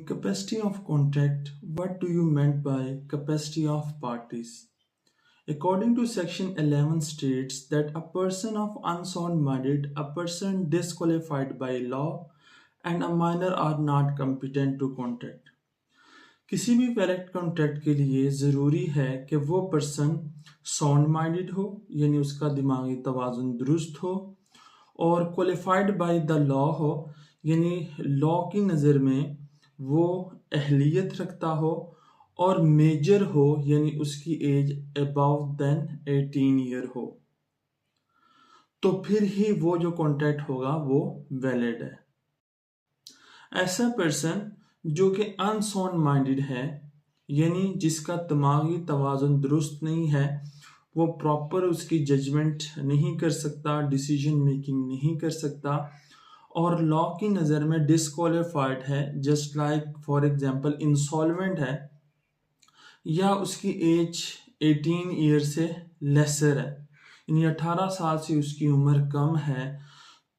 Capacity of contract. What do you meant by capacity of parties? According to section 11 states that a person of unsound minded, a person disqualified by law and a minor are not competent to contract. किसी भी valid contract के लिए ज़रूरी है कि वो person sound minded हो, यानी उसका दिमागी तवाज़ुन दुरुस्त हो, और क्वालिफाइड बाय द लॉ हो, यानी लॉ की नज़र में वो अहलियत रखता हो, और मेजर हो, यानी उसकी एज अबव देन 18 ईयर हो, तो फिर ही वो जो कॉन्ट्रैक्ट होगा वो वैलिड है। ऐसा पर्सन जो कि अनसाउंड माइंडेड है, यानी जिसका दिमागी तवाज़ुन दुरुस्त नहीं है, वो प्रॉपर उसकी जजमेंट नहीं कर सकता, डिसीजन मेकिंग नहीं कर सकता, और लॉ की नज़र में डिसक्वालिफाइड है, just like for example insolvent है, या उसकी एज 18 ईयर से लेसर है, यानी 18 साल से उसकी उम्र कम है,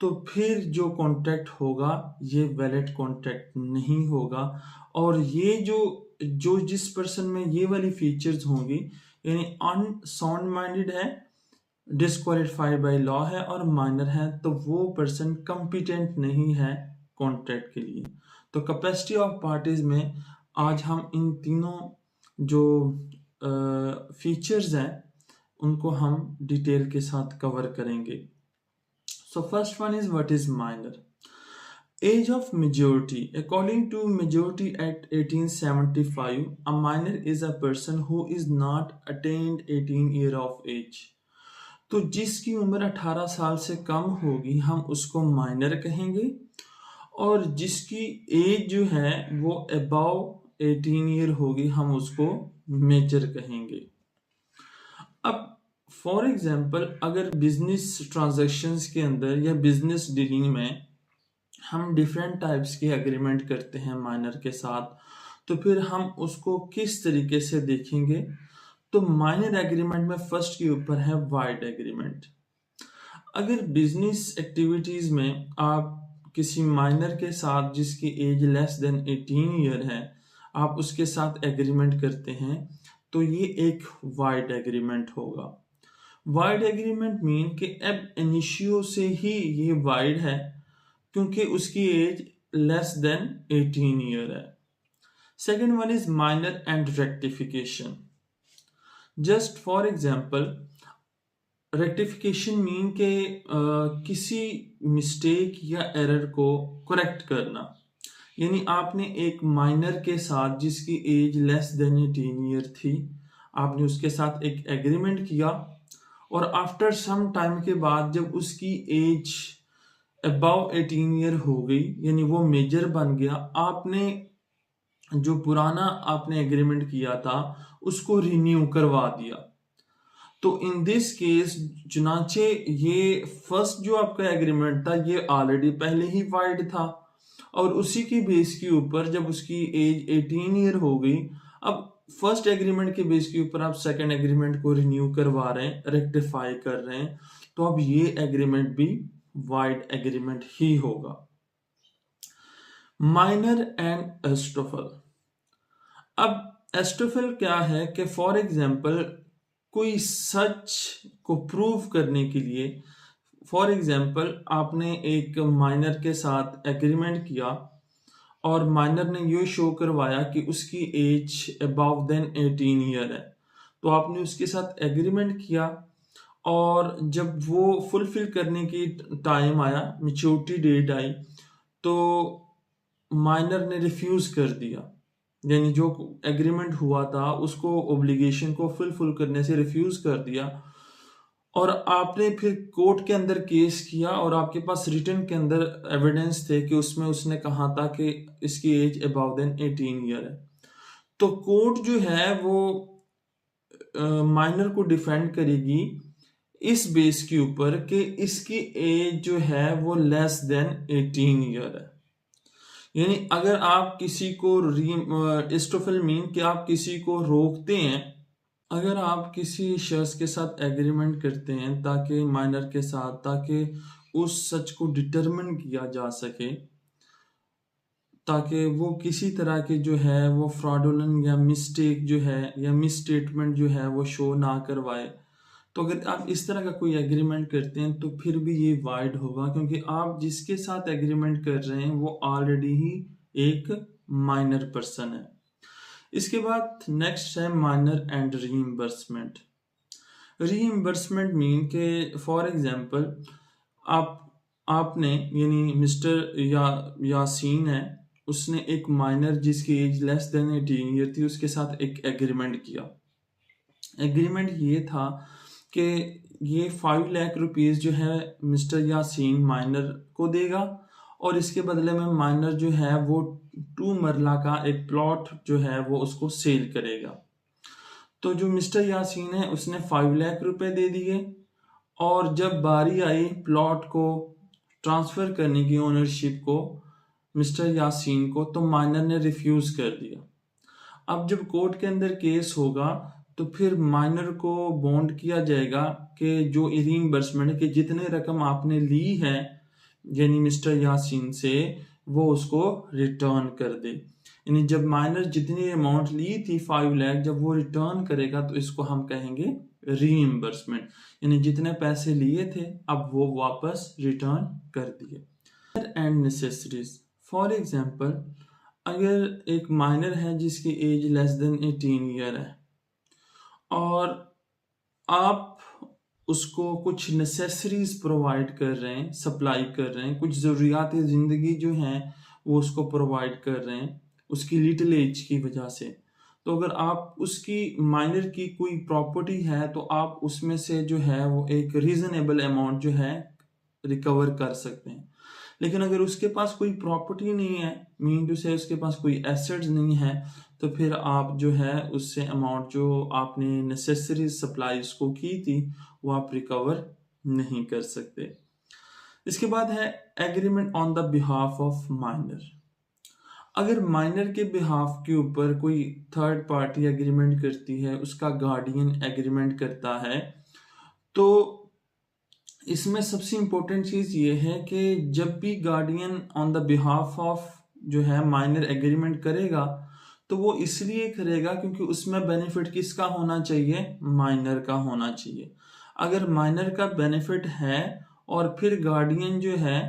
तो फिर जो कॉन्ट्रैक्ट होगा ये वैलिड कॉन्ट्रैक्ट नहीं होगा। और ये जो जिस पर्सन में ये वाली फीचर्स होंगी, यानी अनसाउंड माइंडेड है, डिस्क्वालिफाइड बाय लॉ है और माइनर है, तो वो पर्सन कॉम्पिटेंट नहीं है कॉन्ट्रैक्ट के लिए। तो कैपेसिटी ऑफ पार्टीज में आज हम इन तीनों जो फीचर्स हैं उनको हम डिटेल के साथ कवर करेंगे। So first one is, what is minor? Age of majority. According to Majority Act 1875, a minor is a person who is not attained 18 year of age. तो जिसकी उम्र 18 साल से कम होगी हम उसको माइनर कहेंगे, और जिसकी एज जो है वो अबव 18 ईयर होगी हम उसको मेजर कहेंगे। अब फॉर एग्जाम्पल अगर बिजनेस ट्रांजैक्शंस के अंदर या बिजनेस डीलिंग में हम डिफरेंट टाइप्स के एग्रीमेंट करते हैं माइनर के साथ, तो फिर हम उसको किस तरीके से देखेंगे। तो माइनर एग्रीमेंट में फर्स्ट के ऊपर है वाइड एग्रीमेंट। अगर बिजनेस एक्टिविटीज में आप किसी माइनर के साथ जिसकी एज लेस देन 18 ईयर है आप उसके साथ एग्रीमेंट करते हैं, तो ये एक वाइड एग्रीमेंट होगा। वाइड एग्रीमेंट मीन कि अब इनिशियो से ही ये वाइड है क्योंकि उसकी एज लेस देन 18 ईयर है। Second one is minor and rectification. Just for example rectification mean के किसी मिस्टेक या एरर को करेक्ट करना, यानी आपने एक माइनर के साथ जिसकी एज लेस देन 18 ईयर थी आपने उसके साथ एक एग्रीमेंट किया, और आफ्टर सम टाइम के बाद जब उसकी एज अबव 18 ईयर हो गई, यानी वो मेजर बन गया, आपने जो पुराना आपने एग्रीमेंट किया था उसको रिन्यू करवा दिया। तो इन दिस केस चुनाचे ये फर्स्ट जो आपका एग्रीमेंट था ये ऑलरेडी पहले ही वाइड था, और उसी की बेस के ऊपर जब उसकी एज 18 ईयर हो गई, अब फर्स्ट एग्रीमेंट के बेस के ऊपर आप सेकंड एग्रीमेंट को रिन्यू करवा रहे हैं, रेक्टिफाई कर रहे हैं, तो अब ये एग्रीमेंट भी वाइड एग्रीमेंट ही होगा। Minor and estoppel. अब एस्टोफल क्या है कि फॉर एग्जांपल कोई सच को प्रूव करने के लिए, फॉर एग्जांपल आपने एक माइनर के साथ एग्रीमेंट किया और माइनर ने ये शो करवाया कि उसकी एज अबव देन 18 ईयर है, तो आपने उसके साथ एग्रीमेंट किया, और जब वो फुलफिल करने की टाइम आया, मैच्योरिटी डेट आई, तो माइनर ने रिफ्यूज कर दिया, यानी जो एग्रीमेंट हुआ था उसको ओब्लिगेशन को फुलफिल करने से रिफ्यूज कर दिया, और आपने फिर कोर्ट के अंदर केस किया और आपके पास रिटन के अंदर एविडेंस थे कि उसमें उसने कहा था कि इसकी एज अबव देन 18 ईयर है, तो कोर्ट जो है वो माइनर को डिफेंड करेगी इस बेस के ऊपर कि इसकी एज जो है वो लेस देन 18 ईयर है। यानी अगर आप किसी को एस्टोफल मीन कि आप किसी को रोकते हैं, अगर आप किसी शख्स के साथ एग्रीमेंट करते हैं ताकि माइनर के साथ, ताकि उस सच को डिटरमिन किया जा सके, ताकि वो किसी तरह के जो है वो फ्रॉडुलेंट या मिस्टेक जो है या मिस स्टेटमेंट जो है वो शो ना करवाए। तो अगर आप इस तरह का कोई एग्रीमेंट करते हैं तो फिर भी ये वाइड होगा, क्योंकि आप जिसके साथ एग्रीमेंट कर रहे हैं वो ऑलरेडी ही एक माइनर पर्सन है। इसके बाद नेक्स्ट है minor and reimbursement. Reimbursement mean के फॉर एग्जांपल आप आपने यानी मिस्टर यासीन है, उसने एक माइनर जिसकी एज लेस देन 18 ईयर थी उसके साथ एक एग्रीमेंट किया। एग्रीमेंट ये था कि ये 5 लाख रुपीस जो है मिस्टर यासीन माइनर को देगा और इसके बदले में माइनर जो है वो 2 मरला का एक प्लॉट जो है वो उसको सेल करेगा। तो जो मिस्टर यासीन है उसने 5 लाख रुपए दे दिए और जब बारी आई प्लॉट को ट्रांसफर करने की ओनरशिप को मिस्टर यासीन को, तो माइनर ने रिफ्यूज कर दिया। अब जब कोर्ट के अंदर केस होगा तो फिर माइनर को बॉन्ड किया जाएगा कि जो रीइंबर्समेंट के जितने रकम आपने ली है यानी मिस्टर यासीन से वो उसको रिटर्न कर दे। यानी जब माइनर जितनी अमाउंट ली थी 5 लाख, जब वो रिटर्न करेगा तो इसको हम कहेंगे रीइंबर्समेंट, यानी जितने पैसे लिए थे अब वो वापस रिटर्न कर दिए। एंड नेसेसरीज, फॉर एग्जांपल अगर एक माइनर है जिसकी एज लेस देन 18 ईयर है और आप उसको कुछ नेसेसरीज प्रोवाइड कर रहे हैं, सप्लाई कर रहे हैं, कुछ ज़रूरियात ज़िंदगी जो हैं वो उसको प्रोवाइड कर रहे हैं उसकी लिटिल एज की वजह से। तो अगर आप उसकी माइनर की कोई प्रॉपर्टी है तो आप उसमें से जो है वो एक रीजनेबल अमाउंट जो है रिकवर कर सकते हैं। लेकिन अगर उसके पास कोई प्रॉपर्टी नहीं है, मीन टू से उसके पास कोई एसेट्स नहीं है, तो फिर आप जो है उससे अमाउंट जो आपने नेसेसरी सप्लाईज को की थी वो आप रिकवर नहीं कर सकते। इसके बाद है agreement on the behalf of minor. अगर माइनर के बिहाफ के ऊपर कोई थर्ड पार्टी एग्रीमेंट करती है, उसका गार्डियन एग्रीमेंट करता है, तो इसमें सबसे इम्पोर्टेंट चीज़ ये है कि जब भी guardian on the behalf of जो है माइनर एग्रीमेंट करेगा तो वो इसलिए करेगा क्योंकि उसमें बेनिफिट किसका होना चाहिए, माइनर का होना चाहिए। अगर माइनर का बेनिफिट है और फिर गार्डियन जो है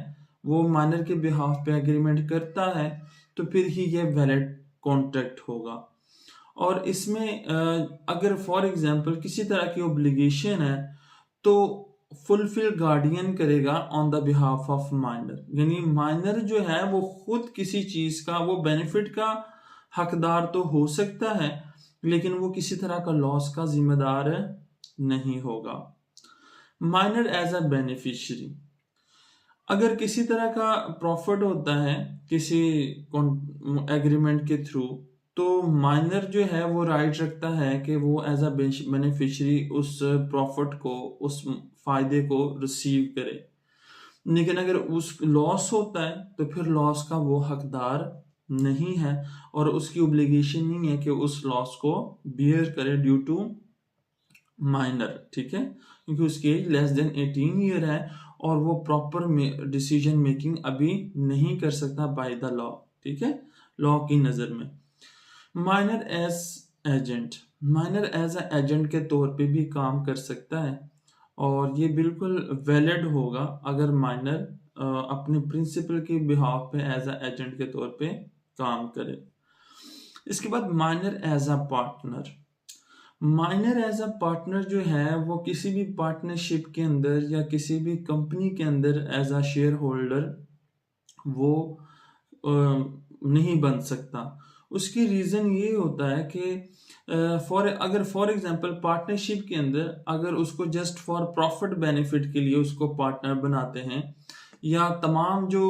वो माइनर के बिहाफ पे एग्रीमेंट करता है तो फिर ही ये वैलिड कॉन्ट्रैक्ट होगा। और इसमें अगर फॉर एग्जांपल किसी तरह की ओब्लिगेशन है तो फुलफिल गार्डियन करेगा on the behalf of minor, यानी माइनर जो है वो खुद किसी चीज का वो बेनिफिट का हकदार तो हो सकता है लेकिन वो किसी तरह का लॉस का जिम्मेदार नहीं होगा। माइनर एज अ बेनिफिशियरी, अगर किसी तरह का प्रॉफिट होता है किसी एग्रीमेंट के थ्रू तो माइनर जो है वो राइट रखता है कि वो एज अ बेनिफिशियरी उस प्रॉफिट को, उस फायदे को रिसीव करे। लेकिन अगर उस लॉस होता है तो फिर लॉस का वो हकदार नहीं है और उसकी ओब्लिगेशन नहीं है कि उस लॉस को बियर करे ड्यू टू माइनर, ठीक है, क्योंकि उसकी एज लेस देन 18 ईयर है और वो प्रॉपर डिसीजन मेकिंग अभी नहीं कर सकता बाय द लॉ, ठीक है, लॉ की नज़र में। Minor as agent, minor as a agent के तौर पे भी काम कर सकता है और ये बिल्कुल वैलिड होगा अगर माइनर अपने प्रिंसिपल के बिहाफ पे एज ए एजेंट के तौर पे काम करे। इसके बाद minor as a partner, minor as a partner जो है वो किसी भी पार्टनरशिप के अंदर या किसी भी कंपनी के अंदर एज अ शेयर होल्डर वो नहीं बन सकता। उसकी रीज़न ये होता है कि अगर फॉर एग्जांपल पार्टनरशिप के अंदर अगर उसको जस्ट फॉर प्रॉफिट बेनिफिट के लिए उसको पार्टनर बनाते हैं या तमाम जो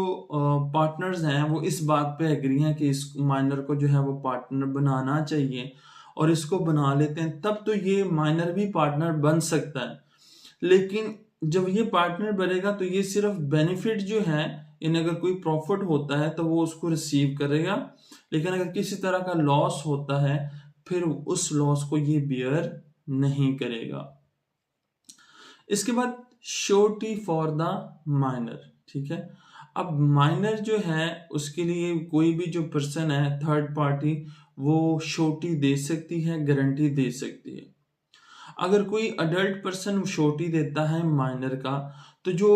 पार्टनर्स हैं वो इस बात पे एग्री हैं कि इस माइनर को जो है वो पार्टनर बनाना चाहिए और इसको बना लेते हैं, तब तो ये माइनर भी पार्टनर बन सकता है। लेकिन जब ये पार्टनर बनेगा तो ये सिर्फ बेनिफिट जो है, इन अगर कोई प्रॉफिट होता है तो वो उसको रिसीव करेगा, लेकिन अगर किसी तरह का लॉस होता है फिर उस लॉस को ये बियर नहीं करेगा। इसके बाद श्योरिटी फॉर द माइनर, ठीक है, अब माइनर जो है उसके लिए कोई भी जो पर्सन है थर्ड पार्टी वो श्योरिटी दे सकती है, गारंटी दे सकती है। अगर कोई अडल्ट पर्सन श्योरिटी देता है माइनर का, तो जो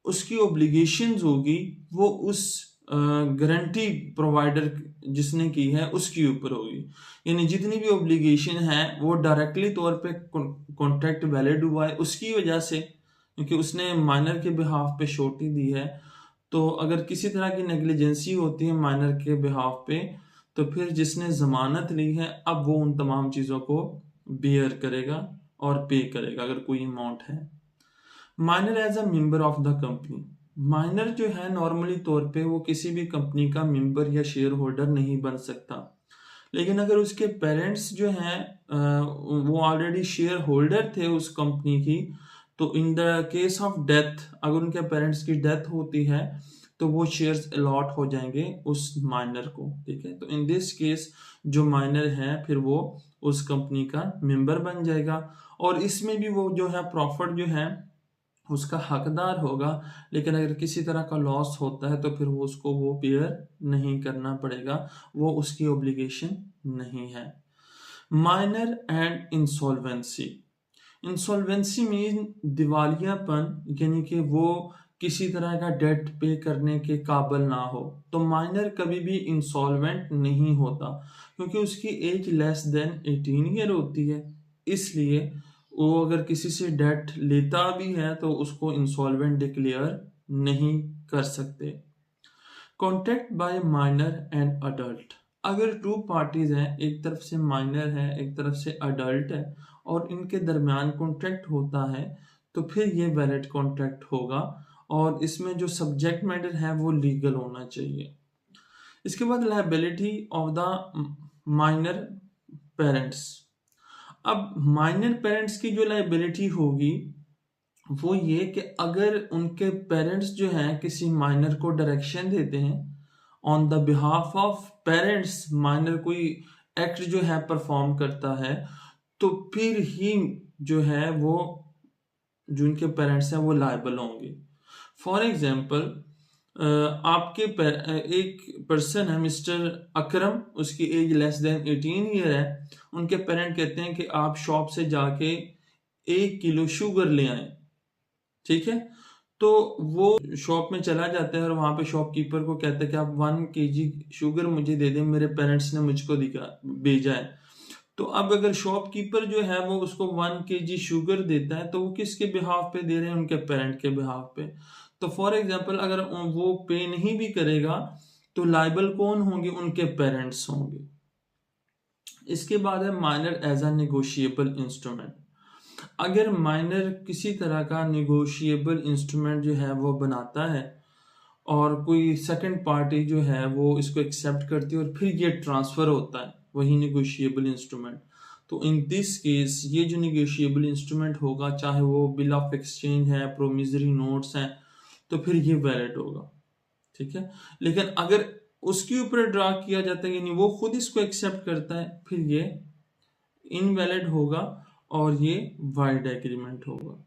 उसकी ऑब्लिगेशंस होगी वो उस गारंटी प्रोवाइडर जिसने की है उसके ऊपर होगी। यानी जितनी भी ऑब्लिगेशन है वो डायरेक्टली तौर पे कॉन्ट्रैक्ट वैलिड हुआ है उसकी वजह से, क्योंकि उसने माइनर के बिहाफ पे श्योरिटी दी है। तो अगर किसी तरह की नेग्लिजेंसी होती है माइनर के बिहाफ पे, तो फिर जिसने जमानत ली है अब वो उन तमाम चीज़ों को बियर करेगा और पे करेगा अगर कोई अमाउंट है। Minor as a member of the company, minor जो है नॉर्मली तौर पे वो किसी भी कंपनी का मेंबर या शेयर होल्डर नहीं बन सकता, लेकिन अगर उसके पेरेंट्स जो हैं वो ऑलरेडी शेयर होल्डर थे उस कंपनी की, तो in the case of death अगर उनके पेरेंट्स की डेथ होती है तो वो शेयर्स अलॉट हो जाएंगे उस माइनर को। ठीक है, तो इन दिस केस जो माइनर है फिर वो उस कंपनी का मेंबर बन जाएगा और इसमें भी वो जो है प्रॉफिट जो है उसका हकदार होगा। लेकिन अगर किसी तरह का लॉस होता है तो फिर वो उसको वो बेयर नहीं करना पड़ेगा, वो उसकी ऑब्लिगेशन नहीं है। Minor and insolvency, insolvency mean दिवालियापन, यानी कि वो किसी तरह का डेट पे करने के काबिल ना हो, तो माइनर कभी भी इंसॉल्वेंट नहीं होता क्योंकि उसकी एज लेस देन 18 ईयर होती है। इसलिए वो अगर किसी से डेट लेता भी है तो उसको इंसॉल्वेंट डिक्लेयर नहीं कर सकते। Contract by minor and adult, अगर टू पार्टीज हैं, एक तरफ से माइनर है एक तरफ से अडल्ट है और इनके दरमियान कॉन्ट्रैक्ट होता है तो फिर ये वैलिड कॉन्ट्रैक्ट होगा और इसमें जो सब्जेक्ट मैटर है वो लीगल होना चाहिए। इसके बाद liability of the minor parents, अब माइनर पेरेंट्स की जो लायबिलिटी होगी वो ये कि अगर उनके पेरेंट्स जो हैं किसी माइनर को डायरेक्शन देते हैं on the behalf of parents, minor कोई एक्ट जो है परफॉर्म करता है, तो फिर ही जो है वो जो उनके पेरेंट्स हैं वो लायबल होंगे। फॉर एग्जाम्पल आपके एक पर्सन है मिस्टर अकरम, उसकी एज लेस देन 18 ईयर है, उनके पेरेंट कहते हैं कि आप शॉप से जाके 1 किलो शुगर ले आए। ठीक है, तो वो शॉप में चला जाता है और वहां पे शॉपकीपर को कहता है कि आप 1 kg शुगर मुझे दे दें, मेरे पेरेंट्स ने मुझको दिखा भेजा है। तो अब अगर शॉपकीपर जो है वो उसको 1 kg शुगर देता है तो वो किसके बिहाफ पे दे रहे हैं, उनके पेरेंट के बिहाफ पे। तो फॉर एग्जाम्पल अगर वो पे नहीं भी करेगा तो लाइबल कौन होंगे, उनके पेरेंट्स होंगे। इसके बाद है minor as a negotiable instrument, अगर माइनर किसी तरह का निगोशिएबल इंस्ट्रूमेंट जो है वो बनाता है और कोई सेकंड पार्टी जो है वो इसको एक्सेप्ट करती है और फिर ये ट्रांसफर होता है वही निगोशिएबल इंस्ट्रूमेंट, तो इन दिस केस ये जो निगोशिएबल इंस्ट्रूमेंट होगा चाहे वो बिल ऑफ एक्सचेंज है, प्रोमिसरी नोट्स हैं, तो फिर ये वैलिड होगा। ठीक है, लेकिन अगर उसके ऊपर ड्रा किया जाता है यानी वो खुद इसको एक्सेप्ट करता है फिर ये इनवैलिड होगा और ये वाइड एग्रीमेंट होगा।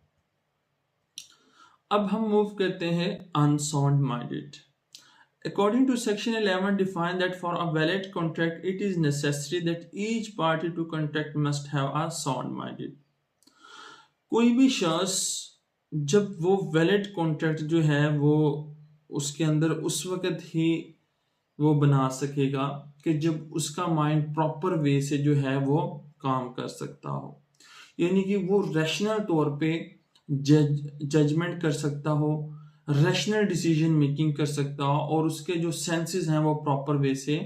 अब हम मूव करते हैं unsound minded. According to section 11 define that for a valid contract it is necessary that each party to contract must have a sound minded, कोई भी शख्स जब वो वैलिड कॉन्ट्रैक्ट जो है वो उसके अंदर उस वक्त ही वो बना सकेगा कि जब उसका माइंड प्रॉपर वे से जो है वो काम कर सकता हो, यानी कि वो रैशनल तौर पे जजमेंट कर सकता हो, रैशनल डिसीजन मेकिंग कर सकता हो और उसके जो सेंसेस हैं वो प्रॉपर वे से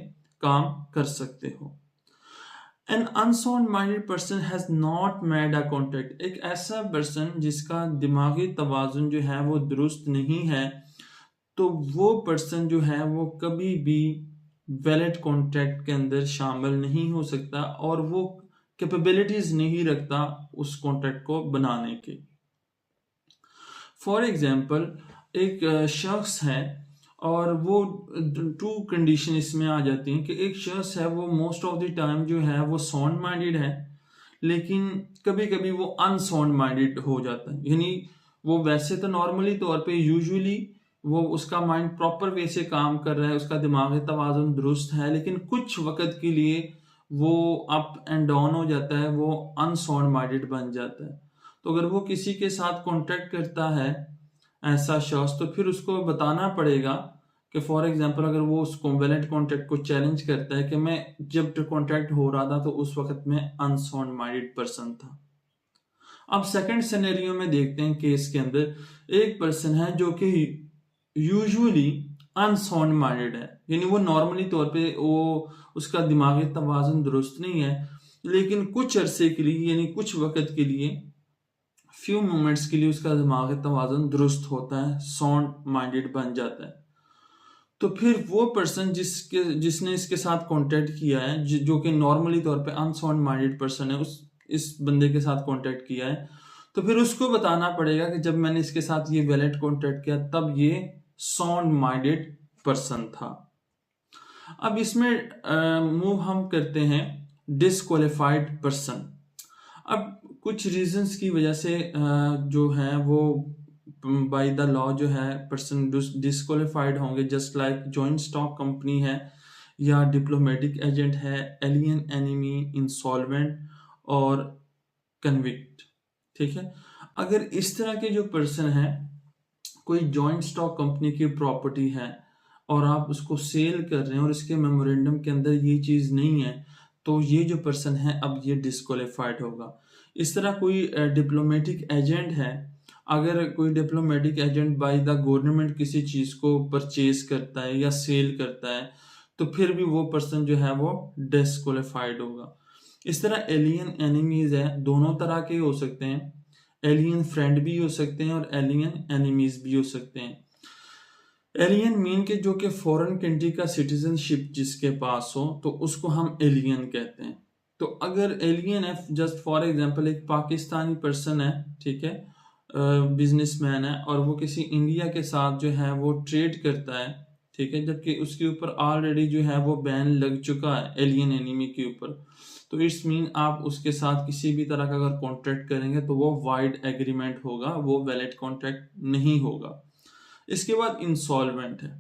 काम कर सकते हो। An unsound minded person has not made a contract, एक ऐसा पर्सन जिसका दिमागी तवाजुन जो है वो दुरुस्त नहीं है, तो वो पर्सन जो है वो कभी भी वैलिड कॉन्ट्रैक्ट के अंदर शामिल नहीं हो सकता और वो कैपेबिलिटीज नहीं रखता उस कॉन्ट्रैक्ट को बनाने की। फॉर एग्जाम्पल एक शख्स है और वो टू कंडीशन इसमें आ जाती हैं कि एक शख्स है वो मोस्ट ऑफ द टाइम जो है वो साउंड माइंडेड है लेकिन कभी कभी वो अनसाउंड माइंडेड हो जाता है, यानी वो वैसे तो नॉर्मली तौर पे यूजुअली वो उसका माइंड प्रॉपर वे से काम कर रहा है, उसका दिमागी तवाज़ुन दुरुस्त है, लेकिन कुछ वक़्त के लिए वो अप एंड डाउन हो जाता है, वो अनसाउंड माइंडेड बन जाता है। तो अगर वो किसी के साथ कॉन्टैक्ट करता है ऐसा शख्स, तो फिर उसको बताना पड़ेगा कि फॉर एग्ज़ाम्पल अगर वो उस कोवैलेंट कॉन्टैक्ट को चैलेंज करता है कि मैं जब कॉन्टैक्ट हो रहा था तो उस वक़्त मैं अनसाउंड माइंडेड पर्सन था। अब सेकंड सिनेरियो में देखते हैं केस के अंदर एक पर्सन है जो कि यूजुअली अनसाउंड माइंडेड है, यानी वो नॉर्मली तौर पे वो उसका दिमागी तवाज़ुन दुरुस्त नहीं है, लेकिन कुछ अरसे के लिए यानी कुछ वक़्त के लिए फ्यू मोमेंट्स के लिए उसका दिमागी तवाज़ुन दुरुस्त होता है, साउंड माइंडेड बन जाता है। तो फिर वो पर्सन जिसने इसके साथ कॉन्टैक्ट किया है, जो कि नॉर्मली तौर पे अनसाउंड माइंडेड पर्सन है, उस इस बंदे के साथ कॉन्टैक्ट किया है, तो फिर उसको बताना पड़ेगा कि जब मैंने इसके साथ ये वैलिड कॉन्टैक्ट किया तब ये साउंड माइंडेड पर्सन था। अब इसमें मूव हम करते हैं डिसक्वालिफाइड पर्सन। अब कुछ रीजंस की वजह से जो है वो बाय द लॉ जो है पर्सन डिस्क्वालिफाइड होंगे, just like joint stock company है या डिप्लोमेटिक एजेंट है, एलियन एनिमी, इंसॉल्वेंट और कन्विक्ट। ठीक है, अगर इस तरह के जो पर्सन है, कोई जॉइंट स्टॉक कंपनी की प्रॉपर्टी है और आप उसको सेल कर रहे हैं और इसके मेमोरेंडम के अंदर ये चीज़ नहीं है, तो ये जो पर्सन है अब ये डिस्क्वालिफाइड होगा। इस तरह कोई डिप्लोमेटिक एजेंट है, अगर कोई diplomatic agent by the government किसी चीज़ को परचेज करता है या सेल करता है, तो फिर भी वो पर्सन जो है वो डिस्क्वालिफाइड होगा। इस तरह एलियन एनिमीज है, दोनों तरह के हो सकते हैं, एलियन फ्रेंड भी हो सकते हैं और एलियन एनिमीज भी हो सकते हैं। एलियन मीन के जो कि फॉरेन कंट्री का सिटीजनशिप जिसके पास हो, तो उसको हम एलियन कहते हैं। तो अगर एलियन है, जस्ट फॉर एग्जांपल एक पाकिस्तानी पर्सन है, ठीक है, बिजनेसमैन है और वो किसी इंडिया के साथ जो है वो ट्रेड करता है, ठीक है, जबकि उसके ऊपर ऑलरेडी जो है वो बैन लग चुका है एलियन एनिमी के ऊपर, तो इट्स मीन आप उसके साथ किसी भी तरह का अगर कॉन्ट्रैक्ट करेंगे तो वो वाइड एग्रीमेंट होगा, वो वैलिड कॉन्ट्रैक्ट नहीं होगा। इसके बाद इंसॉल्वेंट है।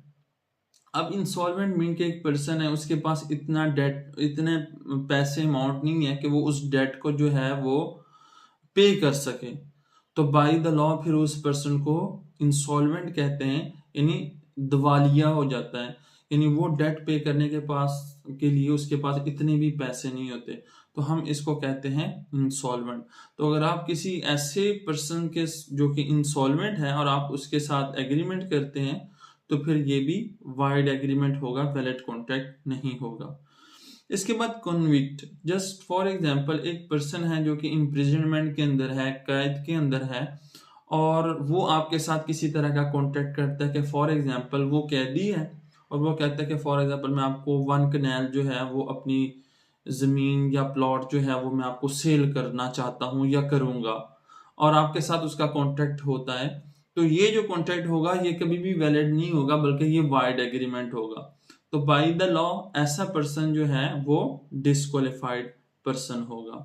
अब इंसॉल्वेंट मीन के एक पर्सन है, उसके पास इतना डेट, इतने पैसे अमाउंट नहीं है कि वो उस डेट को जो है वो पे कर सके, तो बाय द लॉ फिर उस पर्सन को इंसॉल्वेंट कहते हैं, यानी दिवालिया हो जाता है, यानी वो डेट पे करने के लिए उसके पास इतने भी पैसे नहीं होते, तो हम इसको कहते हैं इंसॉल्वेंट। तो अगर आप किसी ऐसे पर्सन के जो कि इंसॉल्वेंट है और आप उसके साथ एग्रीमेंट करते हैं, तो फिर ये भी वाइड एग्रीमेंट होगा, वैलिड कॉन्ट्रैक्ट नहीं होगा। इसके बाद कॉन्विक्ट, जस्ट फॉर एग्जांपल एक पर्सन है जो कि इम्प्रिजनमेंट के अंदर है, कैद के अंदर है, और वो आपके साथ किसी तरह का कॉन्ट्रैक्ट करता है कि फॉर एग्जांपल वो कैदी है और वो कहता है कि फॉर एग्जांपल मैं आपको 1 कनाल जो है वो अपनी ज़मीन या प्लॉट जो है वो मैं आपको सेल करना चाहता हूँ या करूँगा, और आपके साथ उसका कॉन्ट्रैक्ट होता है, तो ये जो कॉन्ट्रैक्ट होगा ये कभी भी वैलिड नहीं होगा, बल्कि ये वाइड एग्रीमेंट होगा। तो बाय द लॉ ऐसा पर्सन जो है वो डिस्क्वालिफाइड पर्सन होगा।